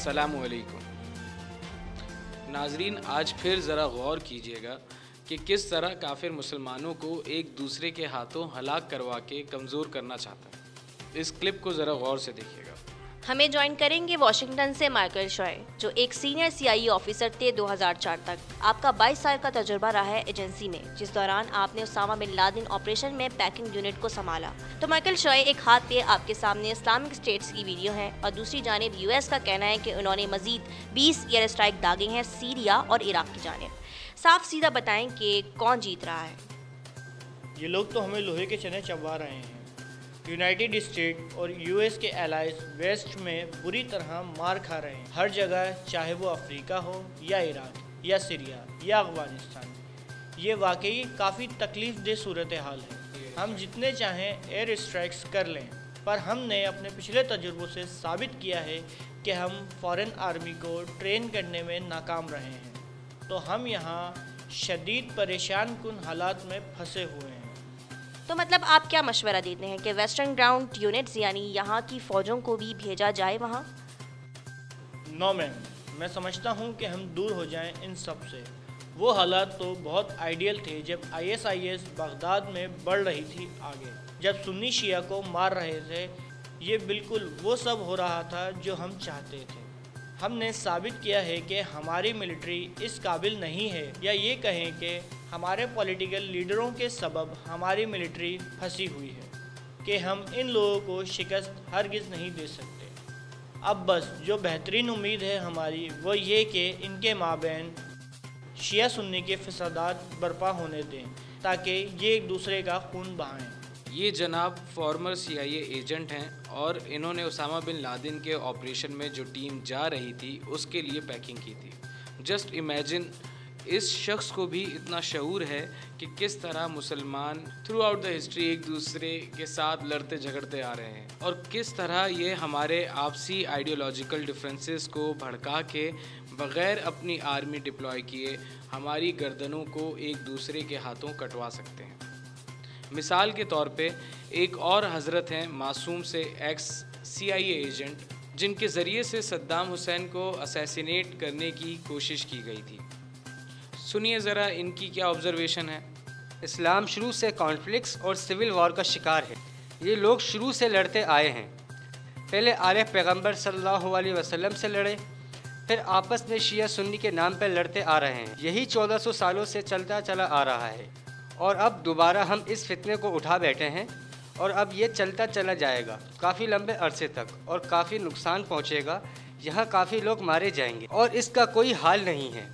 अस्सलामु अलैकुम नाजरीन, आज फिर ज़रा गौर कीजिएगा कि किस तरह काफिर मुसलमानों को एक दूसरे के हाथों हलाक करवा के कमज़ोर करना चाहता है। इस क्लिप को ज़रा गौर से देखिएगा। हमें ज्वाइन करेंगे वाशिंगटन से माइकल शॉय, जो एक सीनियर CIA ऑफिसर थे 2004 तक। आपका 22 साल का तजुर्बा रहा है एजेंसी में, जिस दौरान आपने उसामा बिन लादेन ऑपरेशन में पैकिंग यूनिट को संभाला। तो माइकल शॉय, एक हाथ पे आपके सामने इस्लामिक स्टेट्स की वीडियो है और दूसरी जानिब US का कहना है कि उन्होंने मजीद 20 एयर स्ट्राइक दागे हैं सीरिया और इराक की जानिब। साफ सीधा बताएं कि कौन जीत रहा है। ये लोग तो हमें लोहे के चने चबा रहे हैं। यूनाइटेड स्टेट और US के एलाइज वेस्ट में बुरी तरह मार खा रहे हैं हर जगह, चाहे वो अफ्रीका हो या इराक या सीरिया या अफगानिस्तान। ये वाकई काफ़ी तकलीफ़देह सूरत हाल है। हम जितने चाहें एयर स्ट्राइक्स कर लें, पर हमने अपने पिछले तजुर्बों से साबित किया है कि हम फॉरेन आर्मी को ट्रेन करने में नाकाम रहे हैं। तो हम यहाँ शदीद परेशान कुन हालात में फंसे हुए हैं। तो मतलब आप क्या मशवरा देते हैं कि वेस्टर्न ग्राउंड यूनिट्स यानी यहाँ की फ़ौजों को भी भेजा जाए वहाँ? नो मैम, मैं समझता हूँ कि हम दूर हो जाएं इन सब से। वो हालात तो बहुत आइडियल थे जब ISIS बगदाद में बढ़ रही थी आगे, जब सुन्नी शिया को मार रहे थे। ये बिल्कुल वो सब हो रहा था जो हम चाहते थे। हमने साबित किया है कि हमारी मिलिट्री इस काबिल नहीं है, या ये कहें कि हमारे पॉलिटिकल लीडरों के सबब हमारी मिलिट्री फंसी हुई है कि हम इन लोगों को शिकस्त हरगिज़ नहीं दे सकते। अब बस जो बेहतरीन उम्मीद है हमारी वो ये कि इनके माबैन शिया सुन्नी के फसादात बर्पा होने दें ताकि ये एक दूसरे का खून बहाएं। ये जनाब फॉर्मर CIA एजेंट हैं और इन्होंने उसामा बिन लादेन के ऑपरेशन में जो टीम जा रही थी उसके लिए पैकिंग की थी। जस्ट इमेजिन, इस शख्स को भी इतना शऊर है कि किस तरह मुसलमान थ्रू आउट द हिस्ट्री एक दूसरे के साथ लड़ते झगड़ते आ रहे हैं और किस तरह ये हमारे आपसी आइडियोलॉजिकल डिफरेंसेस को भड़का के बग़ैर अपनी आर्मी डिप्लॉय किए हमारी गर्दनों को एक दूसरे के हाथों कटवा सकते हैं। मिसाल के तौर पे एक और हज़रत हैं मासूम से एक्स CIA एजेंट, जिनके ज़रिए से सद्दाम हुसैन को असैसिनेट करने की कोशिश की गई थी। सुनिए ज़रा इनकी क्या ऑब्जर्वेशन है। इस्लाम शुरू से कॉन्फ्लिक्ट्स और सिविल वॉर का शिकार है। ये लोग शुरू से लड़ते आए हैं। पहले आले पैगंबर सल्लल्लाहु अलैहि वसल्लम से लड़े, फिर आपस में शिया सुन्नी के नाम पर लड़ते आ रहे हैं। यही 1400 सालों से चलता चला आ रहा है और अब दोबारा हम इस फितने को उठा बैठे हैं और अब ये चलता चला जाएगा काफ़ी लंबे अरसे तक और काफ़ी नुकसान पहुँचेगा। यहाँ काफ़ी लोग मारे जाएंगे और इसका कोई हाल नहीं है।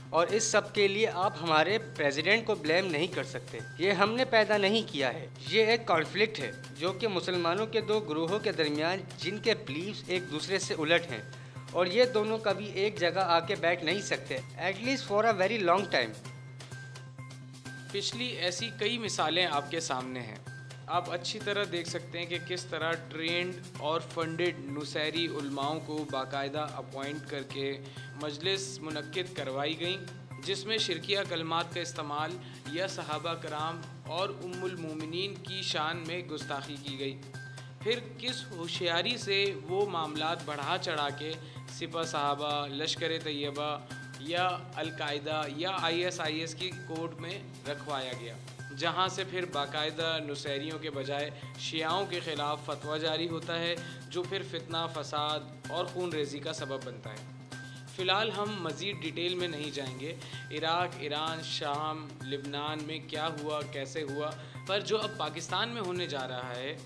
और इस सब के लिए आप हमारे प्रेसिडेंट को ब्लेम नहीं कर सकते। ये हमने पैदा नहीं किया है। ये एक कॉन्फ्लिक्ट है जो कि मुसलमानों के दो ग्रोहों के दरमियान, जिनके बिलीव्स एक दूसरे से उलट हैं, और ये दोनों कभी एक जगह आके बैठ नहीं सकते, at least for a very long time. पिछली ऐसी कई मिसालें आपके सामने हैं। आप अच्छी तरह देख सकते हैं कि किस तरह ट्रेंड और फंडेड नुसैरी उलमाओं को बाकायदा अपॉइंट करके मजलिस मुनक्किद करवाई गई, जिसमें शिरकिया कलमात का इस्तेमाल या सहाबा कराम और उम्मुल मोमिनीन की शान में गुस्ताखी की गई। फिर किस होशियारी से वो मामलात बढ़ा चढ़ा के सिपा साहबा, लश्कर तैयबा या अलकायदा या ISIS की कोर्ट में रखवाया गया, जहां से फिर बाकायदा नुसैरियों के बजाय शियाओं के ख़िलाफ़ फतवा जारी होता है, जो फिर फितना, फसाद और खून रेज़ी का सबब बनता है। फ़िलहाल हम मज़ीद डिटेल में नहीं जाएंगे इराक़, ईरान, शाम, लिबनान में क्या हुआ, कैसे हुआ, पर जो अब पाकिस्तान में होने जा रहा है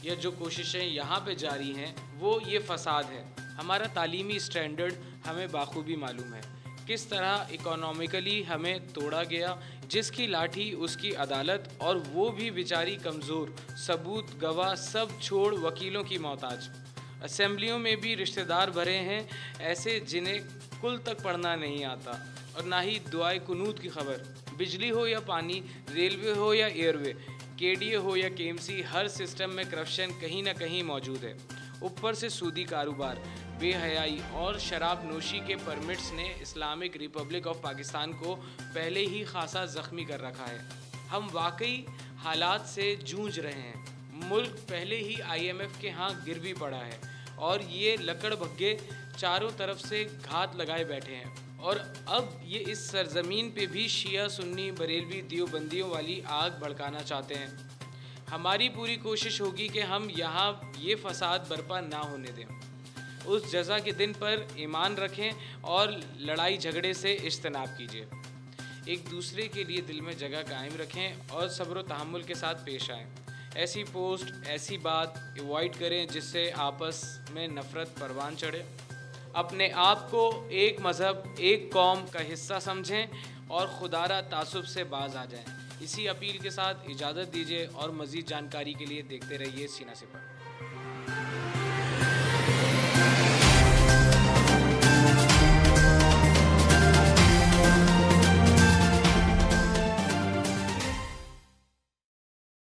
या जो कोशिशें यहाँ पे जारी हैं वो ये फ़साद है। हमारा तालीमी स्टैंडर्ड हमें बाखूबी मालूम है किस तरह इकोनॉमिकली हमें तोड़ा गया, जिसकी लाठी उसकी अदालत, और वो भी बेचारी कमज़ोर, सबूत गवाह सब छोड़ वकीलों की मोहताज। असेंबलियों में भी रिश्तेदार भरे हैं ऐसे जिन्हें कुल तक पढ़ना नहीं आता और ना ही दुआए कुनूत की खबर। बिजली हो या पानी, रेलवे हो या एयरवे, KDA हो या KMC, हर सिस्टम में करप्शन कहीं ना कहीं मौजूद है। ऊपर से सूदी कारोबार, बेहयाई और शराब नोशी के परमिट्स ने इस्लामिक रिपब्लिक ऑफ पाकिस्तान को पहले ही खासा ज़ख्मी कर रखा है। हम वाकई हालात से जूझ रहे हैं। मुल्क पहले ही IMF के यहाँ गिर भी पड़ा है اور یہ لکڑ بھگے چاروں طرف سے گھات لگائے بیٹھے ہیں، اور اب یہ اس سرزمین پہ بھی شیعہ سنی بریلوی دیوبندیوں والی آگ بھڑکانا چاہتے ہیں۔ ہماری پوری کوشش ہوگی کہ ہم یہاں یہ فساد برپا نہ ہونے دیں۔ اس جزا کے دن پر ایمان رکھیں اور لڑائی جھگڑے سے اجتناب کیجیے، ایک دوسرے کے لیے دل میں جگہ قائم رکھیں اور صبر و تحمل کے ساتھ پیش آئیں۔ ایسی پوسٹ، ایسی بات ایوائڈ کریں جس سے آپس میں نفرت پروان چڑھے۔ اپنے آپ کو ایک مذہب، ایک قوم کا حصہ سمجھیں اور خودارہ تعصب سے باز آ جائیں۔ اسی اپیل کے ساتھ اجازت دیجیے، اور مزید جانکاری کے لیے دیکھتے رہیے سینہ سپر۔